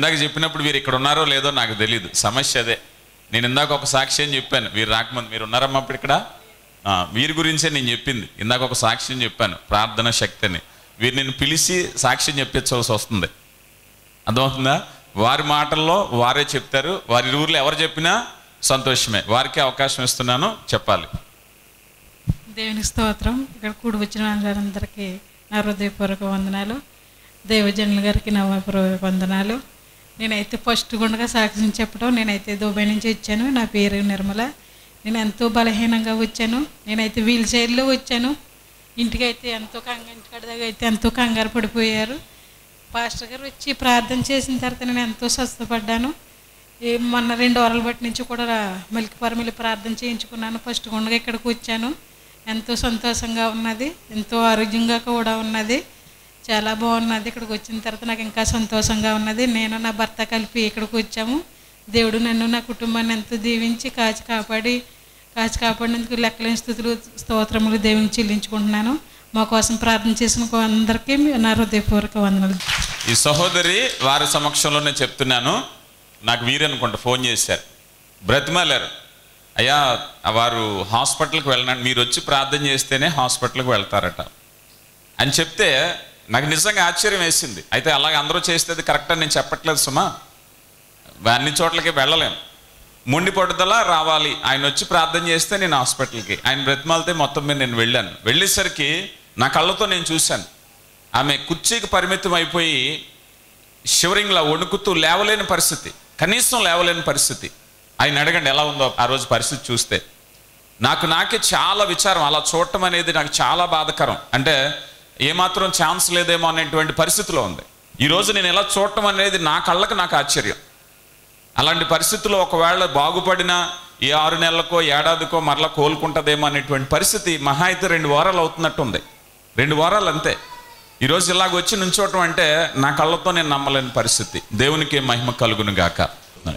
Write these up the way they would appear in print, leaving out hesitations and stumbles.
ఇందాక చెప్పినప్పుడు వీరు ఇక్కడ ఉన్నారో లేదో నాకు తెలియదు, సమస్య అదే. నేను ఇందాక ఒక సాక్ష్యం చెప్పాను, వీరు రాకముందు. మీరు ఉన్నారమ్మా అప్పుడు ఇక్కడ? వీరి గురించే నేను చెప్పింది. ఇందాక ఒక సాక్ష్యం చెప్పాను, ప్రార్థన శక్తి అని. వీరు నేను పిలిచి సాక్ష్యం చెప్పించవలసి వస్తుంది, అర్థమవుతుందా? వారి మాటల్లో వారే చెప్తారు. వారి ఊర్లో ఎవరు చెప్పినా సంతోషమే. వారికి అవకాశం ఇస్తున్నాను, చెప్పాలి. దేవునికి స్తోత్రం. ఇక్కడ కూడి వచ్చిన అందరికీ నా హృదయపూర్వక వందనాలు. దేవజనుల గారికి నా హృదయపూర్వక వందనాలు. నేనైతే ఫస్ట్ గుండగా సాక్ష్యం చెప్పడం, నేనైతే దుబాయ్ నుంచి వచ్చాను. నా పేరు నిర్మల. నేను ఎంతో బలహీనంగా వచ్చాను. నేనైతే వీల్ చైర్లో వచ్చాను. ఇంటికైతే ఇంటికాడ అయితే ఎంతో కంగారు పడిపోయారు. పాస్టర్ గారు వచ్చి ప్రార్థన చేసిన తర్వాత నేను ఎంతో స్వస్థపడ్డాను. మొన్న 2 వారాల బట్టి నుంచి కూడా మల్కిపురం వెళ్ళి ప్రార్థన చేయించుకున్నాను. ఫస్ట్ గుండగా ఇక్కడికి వచ్చాను. ఎంతో సంతోషంగా ఉన్నది, ఎంతో ఆరోగ్యంగా కూడా ఉన్నది, చాలా బాగున్నది. ఇక్కడికి వచ్చిన తర్వాత నాకు ఇంకా సంతోషంగా ఉన్నది. నేను నా భర్త కలిపి ఇక్కడికి వచ్చాము. దేవుడు నన్ను నా కుటుంబాన్ని ఎంతో దీవించి కాచి కాపాడినందుకు లెక్కలేని స్తుతులు స్తోత్రములు దేవునికి చెల్లించుకుంటున్నాను. మా కోసం ప్రార్థన చేసిన అందరికీ నా హృదయపూర్వక వందనాలు. ఈ సహోదరి వారి సమక్షంలోనే చెప్తున్నాను. నాకు వీరనుకుంటా ఫోన్ చేశారు, బ్రతిమాలారు, అయ్యా వారు హాస్పిటల్కి వెళ్ళినాడు, మీరు వచ్చి ప్రార్థన చేస్తేనే హాస్పిటల్కి వెళ్తారట అని చెప్తే నాకు నిజంగా ఆశ్చర్యం వేసింది. అయితే అలాగే అందరూ చేస్తే అది కరెక్ట్ అని నేను చెప్పట్లేదు సుమా, అన్ని చోట్లకి వెళ్ళలేం. మొండి పట్టుదల రావాలి. ఆయన వచ్చి ప్రార్థన చేస్తే నేను హాస్పిటల్కి, ఆయన బ్రతిమాలితే మొత్తం మీద నేను వెళ్ళాను. వెళ్ళేసరికి నా కళ్ళతో నేను చూశాను, ఆమె కుర్చీకి పరిమితం అయిపోయి షివరింగ్లా వణుకుతూ లేవలేని పరిస్థితి, కనీసం లేవలేని పరిస్థితి. ఆయన అడగండి ఎలా ఉందో ఆ రోజు పరిస్థితి చూస్తే. నాకే చాలా విచారం, అలా చూడటం అనేది నాకు చాలా బాధకరం. అంటే ఏమాత్రం ఛాన్స్ లేదేమో అనేటువంటి పరిస్థితిలో ఉంది. ఈరోజు నేను ఎలా చూడటం అనేది నా కళ్ళకు నాకు ఆశ్చర్యం. అలాంటి పరిస్థితుల్లో ఒకవేళ బాగుపడినా ఈ 6 నెలలకో ఏడాదికో మరలా కోలుకుంటుందేమో అనేటువంటి పరిస్థితి మహా అయితే 2 వారాలు అవుతున్నట్టుంది. 2 వారాలు అంతే. ఈరోజు ఇలాగ వచ్చి నుంచోవటం అంటే నా కళ్ళతో నేను నమ్మలేని పరిస్థితి. దేవునికి మహిమ కలుగును గాక.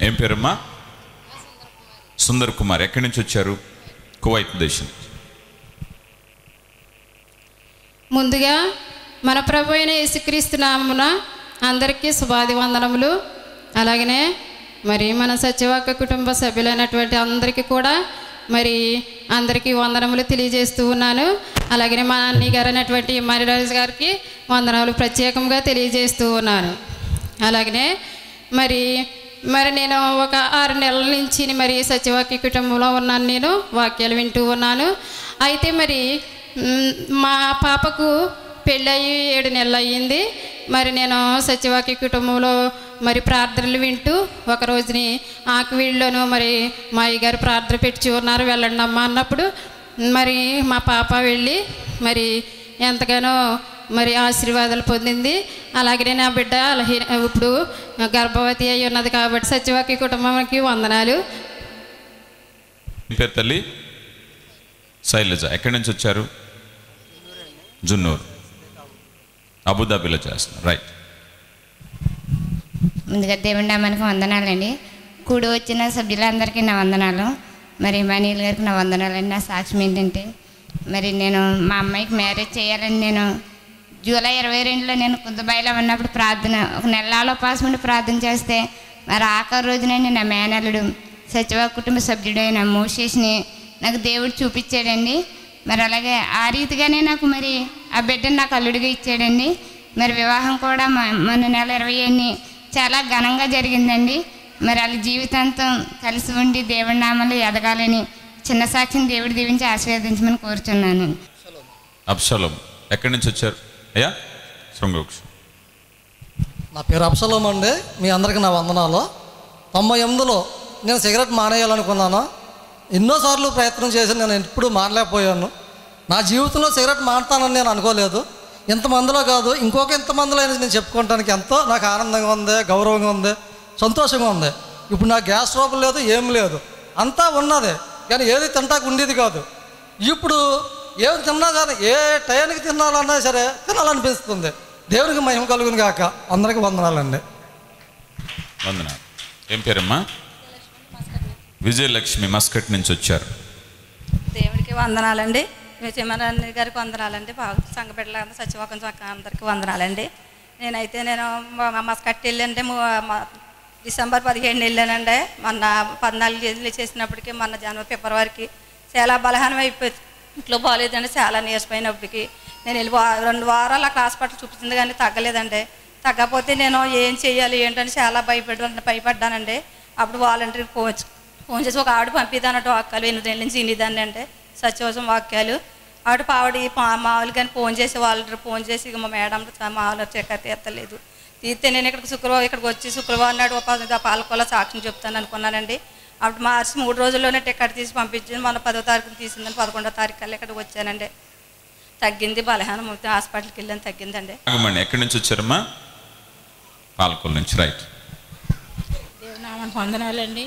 ఏం పేరమ్మా? సుందర్ కుమార్. ఎక్కడి నుంచి వచ్చారు? కువైట్ దేశం. ముందుగా మన ప్రభు అయిన యేసుక్రీస్తు నామమున అందరికీ శుభాభివందనములు. అలాగనే మరి మన సత్యవాక్య కుటుంబ సభ్యులైనటువంటి అందరికీ కూడా మరి అందరికీ వందనములు తెలియజేస్తూ ఉన్నాను. అలాగనే మా అన్నయ్య గారు అయినటువంటి మరిరాజు గారికి వందనములు ప్రత్యేకంగా తెలియజేస్తూ ఉన్నాను. అలాగనే మరి నేను ఒక 6 నెలల నుంచి మరి సత్యవాక్య కుటుంబంలో ఉన్నాను. నేను వాక్యాలు వింటూ ఉన్నాను. అయితే మరి మా పాపకు పెళ్ళయి 7 నెలలు అయ్యింది. మరి నేను సత్యవాక్య కుటుంబంలో మరి ప్రార్థనలు వింటూ ఒక రోజుని ఆకువీళ్ళలోనూ మరి మా అయ్యగారు ప్రార్థన పెట్టి ఉన్నారు, వెళ్ళండి అమ్మ అన్నప్పుడు మరి మా పాప వెళ్ళి మరి ఎంతగానో మరి ఆశీర్వాదాలు పొందింది. అలాగే నా బిడ్డ ఇప్పుడు గర్భవతి అయి ఉన్నది. కాబట్టి సత్యవాక్య కుటుంబానికి వందనాలు. పేరు తల్లి? శైలజ. ఎక్కడి నుంచి వచ్చారు? జున్నూరు, అబుదాబిలో చేస్తున్నారు. రైట్. ముందుగా దేవుని నామానికి వందనాలండి. కూడి వచ్చిన సభ్యులందరికీ నా వందనాలు. మరి మనీల్ గారికి నా వందనాలండి. నా సాక్ష్యం ఏంటంటే మరి నేను మా అమ్మాయికి మ్యారేజ్ చేయాలని నేను జూలై 22లో నేను దుబాయ్లో ఉన్నప్పుడు ప్రార్థన ఒక నెలలో పాస్ ఉండి ప్రార్థన చేస్తే మరి ఆఖరి రోజునండి నా మేనల్లుడు సత్యవాక్య కుటుంబ సభ్యుడైన మోషేష్ని నాకు దేవుడు చూపించాడండి. మరి అలాగే ఆ రీతిగానే నాకు మరి ఆ బిడ్డను నాకు అల్లుడిగా ఇచ్చాడండి. మరి వివాహం కూడా మొన్న నెల 27ని చాలా ఘనంగా జరిగిందండి. మరి వాళ్ళ జీవితాంతం కలిసి ఉండి దేవుడి నామంలో ఎదగాలని చిన్న సాక్ష్యం దేవుడు దీవించి ఆశీర్వదించమని కోరుచున్నాను. అబ్షలోం. ఎక్కడి నుంచి వచ్చారు అయ్యా? శృంగవృక్షం. నా పేరు అబ్షలోం అండి. మీ అందరికీ నా వందనాలు. 98లో నేను సిగరెట్ మానేయాలనుకున్నాను. ఎన్నోసార్లు ప్రయత్నం చేసి నేను ఎప్పుడు మానలేకపోయాను. నా జీవితంలో సిగరెట్ మానతానని నేను అనుకోలేదు. ఇంతమందిలో కాదు, ఇంకొక ఇంతమందిలో అయినా నేను చెప్పుకోవడానికి ఎంతో నాకు ఆనందంగా ఉంది, గౌరవంగా ఉంది, సంతోషంగా ఉంది. ఇప్పుడు నాకు గ్యాస్ ట్రబుల్ లేదు, ఏం లేదు, అంతా ఉన్నది. కానీ ఏది తింటాకు ఉండేది కాదు. ఇప్పుడు ఏం తిన్నా కానీ ఏ టైంకి తినాలన్నా సరే తినాలనిపిస్తుంది. దేవునికి మహిమ కలుగును గాక. అందరికీ వందనాలండి. వందనాలు. ఏం పేరమ్మా? విజయలక్ష్మి. మస్కట్ నుంచి వచ్చారు. దేవుడికి వందనాలండి. విజయమరాణి గారికి వందనాలండి. సంఘ బిడ్డల సత్యవాకం అందరికీ వందనాలండి. నేను మస్కట్ వెళ్ళండి డిసెంబర్ 17 వెళ్ళానండి. మొన్న 14 కేజీలు చేసినప్పటికీ మొన్న జనవరి ఫిబ్రవరికి చాలా బలహీనం అయిపోయింది. ఇంట్లో బాగాలేదండి, చాలా నీరసపోయినప్పటికీ నేను వెళ్ళి 2 వారాలు అక్కడ హాస్పిటల్ చూపించింది కానీ తగ్గలేదండి. తగ్గకపోతే నేను ఏం చేయాలి ఏంటని చాలా భయపడ్డానండి. అప్పుడు వాలంటీర్కి ఫోన్ చేసి ఒక ఆవిడ పంపిదానట్టు వాక్యాలు 8 నెలల నుంచి ఇనిదాన్ని అంటే సత్యవసం వాక్యాలు ఆవిడ మామూలుగానే ఫోన్ చేసి వాలంటీర్ ఫోన్ చేసి మా మేడం మామూలు చెక్క తీర్తలేదు. తీర్తే నేను ఇక్కడికి వచ్చి శుక్రవారం నాడు పాలకొల సాక్ష్యం చెప్తాను అనుకున్నానండి. అప్పుడు మార్చి 3 రోజుల్లోనే టికెట్ తీసి పంపించింది. మన 10వ తారీఖున తీసిందని 11వ తారీఖు కల్లా ఇక్కడికి వచ్చానండి. తగ్గింది, బలహీనం హాస్పిటల్కి వెళ్ళని తగ్గిందండి. ఎక్కడి నుంచి వచ్చారమ్మా? పాలకొల నుంచి. రైట్. దేవునామానికి వందనాలండి.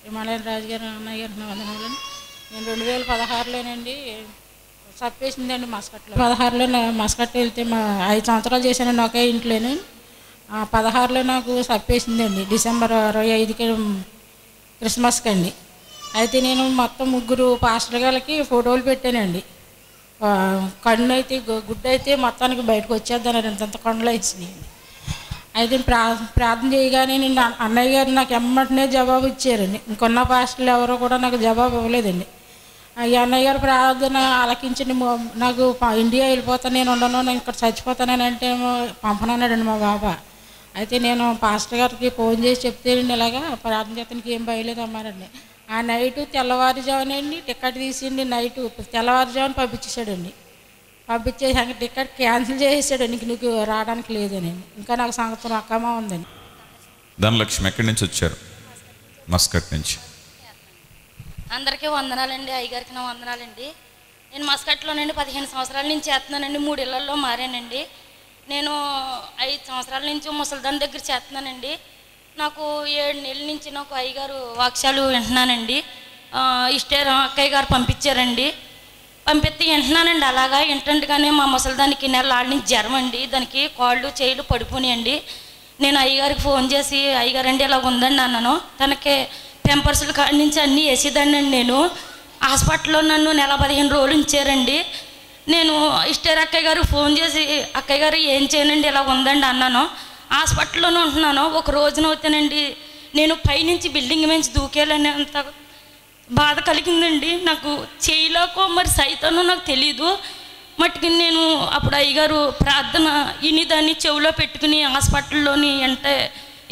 హిమాలయన్ రాజు గారు అన్నయ్య గారికి వందనాలండి. నేను 2016లోనండి చప్పేసిందండి మస్కట్లో. 16లో మస్కట్ వెళ్తే 5 సంవత్సరాలు చేశానండి ఒకే ఇంట్లోనే. 16లో నాకు చప్పేసిందండి డిసెంబర్ 25కి క్రిస్మస్కి అండి. అయితే నేను మొత్తం 3 పాస్టర్ గారికి ఫోటోలు పెట్టానండి. కన్ను అయితే గుడ్డు అయితే మొత్తానికి బయటకు వచ్చేద్దానండి, అంత కొండలు వేసినాయండి. అయితే ప్రార్థన చేయగానే నేను అన్నయ్య గారు నాకు ఎమ్మటనే జవాబు ఇచ్చారండి. ఇంకొన్న పాస్టర్లు ఎవరో కూడా నాకు జవాబు ఇవ్వలేదండి. ఈ అన్నయ్య గారు ప్రార్థన ఆలకించండి, నాకు ఇండియా వెళ్ళిపోతాను, నేను ఉండను, నేను ఇక్కడ చచ్చిపోతానని అంటే పంపనన్నాడండి మా బాబా. అయితే నేను పాస్టర్ గారికి ఫోన్ చేసి చెప్తేనండి ఇలాగా ప్రార్థన చేతనికి ఏం భయలేదు అమ్మారండి. ఆ నైటు తెల్లవారుజామునండి టికెట్ తీసిండి, నైటు తెల్లవారుజామున పంపించేశాడండి. పంపించేసి టికెట్ క్యాన్సిల్ చేసేసాడండి, ఇంక నీకు రావడానికి లేదని. ఇంకా నాకు సంగతి అక్కమా ఉందండి. ధనలక్ష్మి ఎక్కడి నుంచి వచ్చారు? మస్కట్ నుంచి. అందరికీ వందనాలండి, అయ్యగారికి నా వందనాలండి. నేను మస్కట్లోనండి 15 సంవత్సరాల నుంచి చేస్తున్నానండి. 3 ఇళ్లలో మారానండి. నేను 5 సంవత్సరాల నుంచి ముసలిదాని దగ్గర చేస్తున్నానండి. నాకు 7 నెలల నుంచి నాకు అయ్యగారు వాక్యాలు వింటున్నానండి. ఇష్టారు అక్కయ్య గారు పంపించారండి. పంపిస్తే వింటున్నానండి. అలాగా వింటుండగానే మా ముసలిదానికి నెలలాడి నుంచి జ్వరం అండి, దానికి కాళ్ళు చేతులు పడిపోయినాయండి. నేను అయ్యగారికి ఫోన్ చేసి అయ్యగారండి ఇలా ఉందండి అన్నాను. తనకి పెంపర్సుల కాడి నుంచి అన్నీ వేసేదాన్ని అండి. నేను హాస్పిటల్లో నన్ను 15 రోజులు ఉంచారండి. నేను ఇష్టారు అక్కయ్య గారు ఫోన్ చేసి అక్కయ్య గారు ఏం చేయనండి ఇలా ఉందండి అన్నాను. హాస్పిటల్లోనే ఉంటున్నాను. ఒక రోజున అవుతానండి నేను పైనుంచి బిల్డింగ్ నుంచి దూకేయాలని అంత బాధ కలిగిందండి. నాకు చేయలేకో మరి సైతానో నాకు తెలీదు. మట్టుకి నేను అప్పుడు అయ్యగారు ప్రార్థన ఇని దాన్ని చెవిలో పెట్టుకుని హాస్పిటల్లోని అంటే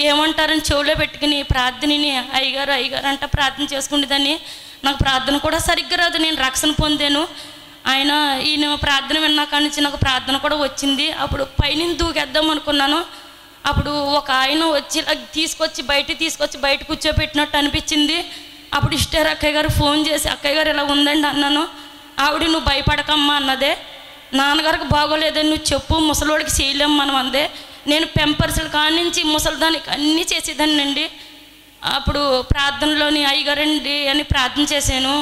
ఏమంటారని చెవిలో పెట్టుకుని ప్రార్థనని అయ్యగారు అంటే ప్రార్థన చేసుకునేదాన్ని. నాకు ప్రార్థన కూడా సరిగ్గా రాదు, నేను రక్షణ పొందాను. ఆయన ఈయన ప్రార్థన విన్నాక నుంచి నాకు ప్రార్థన కూడా వచ్చింది. అప్పుడు పైన దూకేద్దాం అనుకున్నాను. అప్పుడు ఒక ఆయన వచ్చి తీసుకొచ్చి బయట కూర్చోబెట్టినట్టు అనిపించింది. అప్పుడు ఇష్టారు అక్కయ్య గారు ఫోన్ చేసి అక్కయ్య గారు ఇలా ఉందండి అన్నాను. ఆవిడ నువ్వు భయపడకమ్మా అన్నదే. నాన్నగారికి బాగోలేదని నువ్వు చెప్పు, ముసలోడికి చేయలేము మనం అందే. నేను పెంపర్సుల కాడి నుంచి ముసలిదానికి అన్నీ చేసేదాన్ని అండి. అప్పుడు ప్రార్థనలోని అయ్యగారండి అని ప్రార్థన చేశాను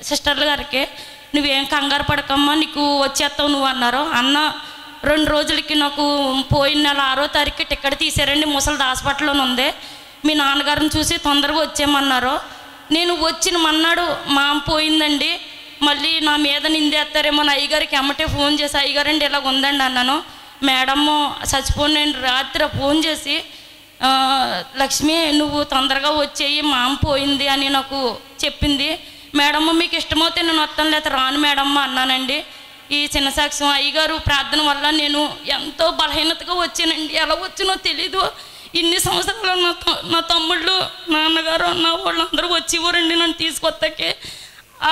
సిస్టర్ల గారికి. నువ్వేం కంగారు పడకమ్మా, నీకు వచ్చేస్తావు నువ్వు అన్నారు. అన్న 2 రోజులకి నాకు పోయిన నెల 6వ తారీఖు టికెట్ తీసారండి. ముసలిది హాస్పిటల్లోనే ఉంది. మీ నాన్నగారిని చూసి తొందరగా వచ్చేయమన్నారు. నేను వచ్చిన మన్నాడు మా పోయిందండి. మళ్ళీ నా మీద నిందేస్తారేమో అని అయ్యగారికి ఎమ్మటే ఫోన్ చేసి అయ్యగారండి ఇలా ఉందండి అన్నాను. మేడము చచ్చిపోయిన రాత్రి ఫోన్ చేసి లక్ష్మి నువ్వు తొందరగా వచ్చేయి మా పోయింది అని నాకు చెప్పింది. మేడమ్మ మీకు ఇష్టమైతే నేను వస్తాను, లేకపోతే రాను మేడమ్మ అన్నానండి. ఈ చిన్న సాక్ష్యం అయ్యగారు ప్రార్థన వల్ల నేను ఎంతో బలహీనతగా వచ్చానండి. ఎలా వచ్చినో తెలీదు. ఇన్ని సంవత్సరాలు నా తమ్ముళ్ళు నాన్నగారు అన్న వాళ్ళు అందరూ వచ్చేవారండి నన్ను తీసుకొస్తాకే.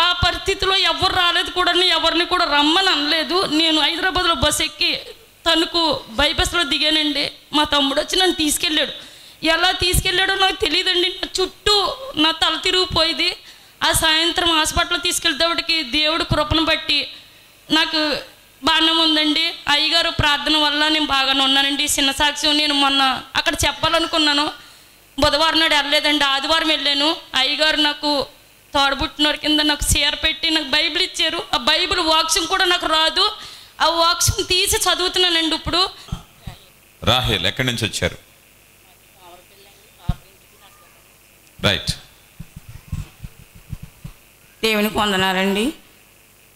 ఆ పరిస్థితిలో ఎవరు రాలేదు కూడా, ఎవరిని కూడా రమ్మని అనలేదు. నేను హైదరాబాద్లో బస్సు ఎక్కి తణుకు బైపాస్లో దిగానండి. మా తమ్ముడు వచ్చి నన్ను తీసుకెళ్ళాడు. ఎలా తీసుకెళ్ళాడో నాకు తెలియదండి. నా చుట్టూ నా తల తిరిగిపోయింది. ఆ సాయంత్రం హాస్పిటల్లో తీసుకెళ్తేవాడికి దేవుడు కృపను బట్టి నాకు బాగానే ఉందండి. అయ్యగారు ప్రార్థన వల్ల నేను బాగానే ఉన్నానండి. చిన్న సాక్ష్యం నేను మొన్న అక్కడ చెప్పాలనుకున్నాను. బుధవారం నాడు వెళ్ళలేదండి, ఆదివారం వెళ్ళాను. అయ్యగారు నాకు తోడబుట్టినోరి కింద నాకు చీర పెట్టి నాకు బైబిల్ ఇచ్చారు. ఆ బైబిల్ వాక్యం కూడా నాకు రాదు. ఆ వాక్యం తీసి చదువుతున్నానండి ఇప్పుడు. రాహేల్ ఎక్కడి నుంచి వచ్చారు? రైట్. దేవునికి వందనాలండి.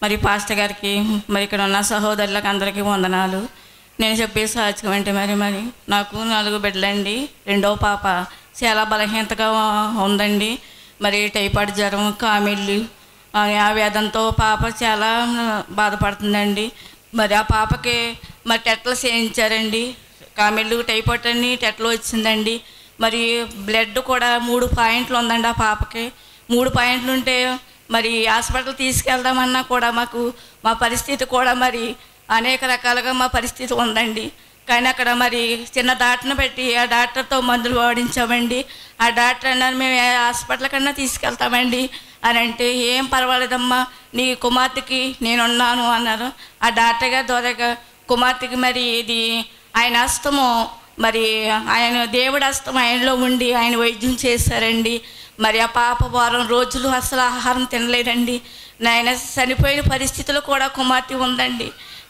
మరి పాస్టర్ గారికి, మరి ఇక్కడ ఉన్న సహోదరులకు అందరికీ వందనాలు. నేను చెప్పే సాధ్యం అంటే మరి నాకు 4 బిడ్డలండి. రెండవ పాప చాలా బలహీనతగా ఉందండి. మరి టైఫాయిడ్ జ్వరం, కామెళ్ళు, ఆ వ్యాధంతో పాప చాలా బాధపడుతుందండి. మరి ఆ పాపకి మరి టెట్లు చేయించారండి. కామెళ్ళు, టైఫాయిడ్ అని టెట్లు వచ్చిందండి. మరి బ్లడ్ కూడా 3 పాయింట్లు ఉందండి ఆ పాపకి. 3 పాయింట్లు ఉంటే మరి హాస్పిటల్ తీసుకెళ్దామన్నా కూడా మా పరిస్థితి కూడా మరి అనేక రకాలుగా మా పరిస్థితి ఉందండి. కానీ అక్కడ మరి చిన్న డాక్టర్ని పెట్టి ఆ డాక్టర్తో మందులు వాడించామండి. ఆ డాక్టర్ అన్నారు, మేము ఏ హాస్పిటల్ కన్నా తీసుకెళ్తామండి అని అంటే, ఏం పర్వాలేదమ్మా, నీ కుమార్తెకి నేనున్నాను అన్నారు. ఆ డాక్టర్ గారు ద్వారా కుమార్తెకి మరి ఇది ఆయన హస్తము, మరి ఆయన దేవుడి హస్తం ఆయనలో ఉండి ఆయన వైద్యం చేశారండి. మరి ఆ పాప వారం రోజులు అసలు ఆహారం తినలేదండి. నాయన చనిపోయిన పరిస్థితులు కూడా కుమార్తె ఉందండి.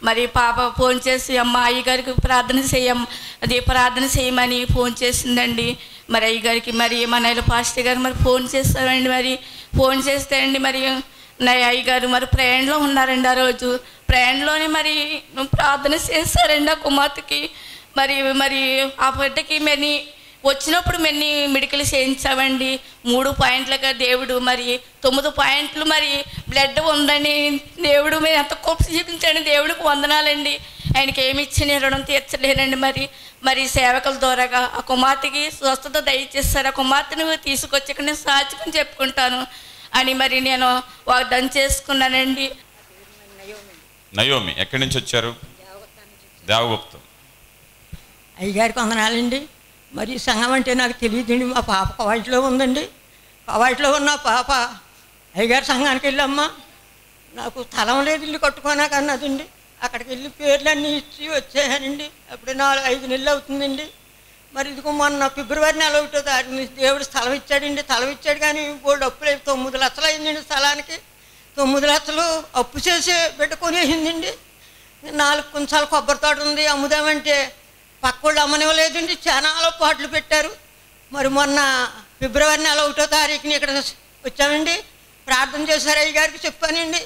మరి పాప ఫోన్ చేసి, అమ్మ అయ్యగారికి ప్రార్థన చేయమని ఫోన్ చేసిందండి. మరి అయ్యగారికి మరి మన పాస్టర్ గారు మరి ఫోన్ చేస్తామండి. మరి ఫోన్ చేస్తే అండి మరి నా అయ్యగారు మరి ప్రయాణంలో ఉన్నారండి. ఆ రోజు ప్రయాణంలోనే మరి ప్రార్థన చేస్తారండి ఆ కుమార్తెకి. మరి ఆ బిడ్డకి మరి వచ్చినప్పుడు మెడికల్ చేయించామండి. 3 పాయింట్లుగా దేవుడు మరి 9 పాయింట్లు మరి బ్లడ్ ఉందని దేవుడు మీరు ఎంత గొప్ప చూపించండి. దేవుడికి వందనాలండి. ఆయనకి ఏమి ఇచ్చిన రుణం తీర్చలేనండి. మరి సేవకుల ద్వారాగా ఆ కుమార్తెకి స్వస్థత దయచేస్తారు. ఆ కుమార్తెను తీసుకొచ్చి ఇక్కడ నేను సాధ్యం చెప్పుకుంటాను అని మరి నేను వాగ్దానం చేసుకున్నానండి. నయోమి ఎక్కడి నుంచి వచ్చారు? దేవగుప్తం. అయ్యగారికి వందనాలండి. మరి సంఘం అంటే నాకు తెలియదండి. మా పాప కవాయిట్లో ఉందండి. కవాయిట్లో ఉన్న పాప అయ్యగారి సంఘానికి వెళ్ళమ్మా, నాకు స్థలం లేదు ఇల్లు కట్టుకోనాక అన్నదండి. అక్కడికి వెళ్ళి పేర్లన్నీ ఇచ్చి వచ్చేసానండి. అప్పుడు 4-5 నెలలు అవుతుందండి. మరి ఇదిగో మొన్న ఫిబ్రవరి 1వ తారీఖు దేవుడు స్థలం ఇచ్చాడండి. స్థలం ఇచ్చాడు కానీ బోర్డు అప్పులు 9 లక్షలు అయిందండి స్థలానికి. 9 లక్షలు అప్పు చేసి బిడ్డ కొనేసిందండి. 4 కుంచాల కొబ్బరి తోట ఉంది, అమ్ముదామంటే పక్కోళ్ళు అమ్మనివ్వలేదండి. చాలా పాటలు పెట్టారు. మరి మొన్న ఫిబ్రవరి 1వ తారీఖుని ఇక్కడ వచ్చామండి. ప్రార్థన చేశారు. అయ్యగారికి చెప్పానండి,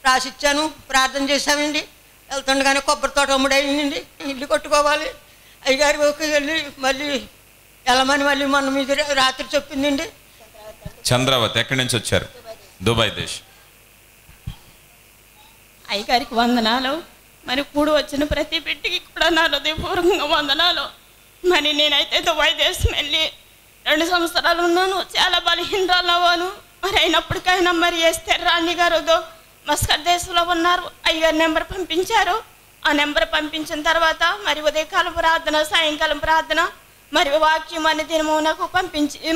రాసిచ్చాను, ప్రార్థన చేశామండి. వెళ్తుండగానే కొబ్బరి తోట అమ్ముడైందండి. ఇల్లు కట్టుకోవాలి. అయ్యగారి వెళ్ళి మళ్ళీ వెళ్ళమని మళ్ళీ మొన్న మీద రాత్రి చెప్పిందండి. చంద్రావతి ఎక్కడి నుంచి వచ్చారు? దుబాయ్ దేశం. అయ్యగారికి వందనాలు. మరి కూడి వచ్చిన ప్రతి బిడ్డకి కూడా నా హృదయపూర్వకంగా వందనాలు. మరి నేనైతే దుబాయ్ దేశం వెళ్ళి 2 సంవత్సరాలు ఉన్నాను. చాలా బలహీనరాలు అవ్వాను. మరి అయినప్పటికైనా మరి రాణి గారు మస్కట్ దేశంలో ఉన్నారు. అయ్యగారి నెంబర్ పంపించారు. ఆ నెంబర్ పంపించిన తర్వాత మరి ఉదయకాలం ప్రార్థన, సాయంకాలం ప్రార్థన, మరి వాక్యం అనే దినము నాకు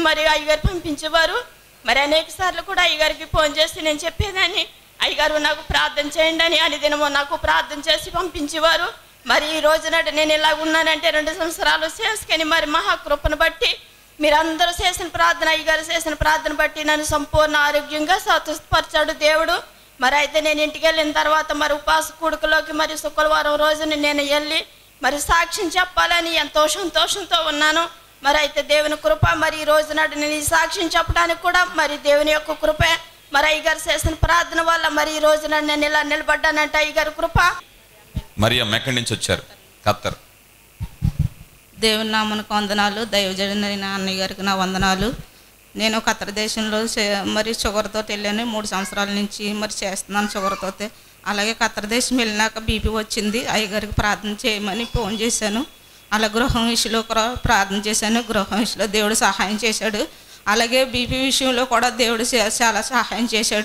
మరి అయ్యగారు పంపించేవారు. మరి అనేక సార్లు కూడా అయ్యగారికి ఫోన్ చేసి నేను చెప్పేదాన్ని, అయ్యగారు నాకు ప్రార్థన చేయండి అని. అని దినము నాకు ప్రార్థన చేసి పంపించేవారు. మరి ఈ రోజున నేను ఇలా ఉన్నానంటే 2 సంవత్సరాలు చేసుకొని మరి మహాకృపను బట్టి మీరందరూ చేసిన ప్రార్థన, అయ్యగారు చేసిన ప్రార్థన బట్టి నన్ను సంపూర్ణ ఆరోగ్యంగా సంతోషపరిచాడు దేవుడు. మరి అయితే నేను ఇంటికి వెళ్ళిన తర్వాత మరి ఉపాస కూడుకలోకి మరి శుక్రవారం రోజున నేను వెళ్ళి మరి సాక్ష్యం చెప్పాలని ఎంతో సంతోషంతో ఉన్నాను. మరి అయితే దేవుని కృప మరి ఈ రోజు నాడు నేను ఈ సాక్ష్యం చెప్పడానికి కూడా మరి దేవుని యొక్క కృపే. మరి అయ్యగారు చేసిన ప్రార్థన వల్ల మరి ఈ రోజు నాడు నేను ఇలా నిలబడ్డానంటే అయ్యగారి కృప. మరియమ్మ ఎక్కడి నుంచి వచ్చారు? ఖత్తర్. దేవుని నామనకు వందనాలు. దైవజనుడైన అన్నయ్య గారికి నా వందనాలు. నేను ఖత్తర్ దేశంలో మరి షుగర్తో వెళ్ళాను. 3 సంవత్సరాల నుంచి మరి చేస్తున్నాను షుగర్తో. అలాగే ఖత్తర్ దేశం వెళ్ళినాక బీపీ వచ్చింది. అయ్యగారికి ప్రార్థన చేయమని ఫోన్ చేశాను. అలా గృహం విషయంలో కూడా ప్రార్థన చేశాను. గృహం విషయంలో దేవుడు సహాయం చేశాడు. అలాగే బీపీ విషయంలో కూడా దేవుడు చాలా సహాయం చేశాడు.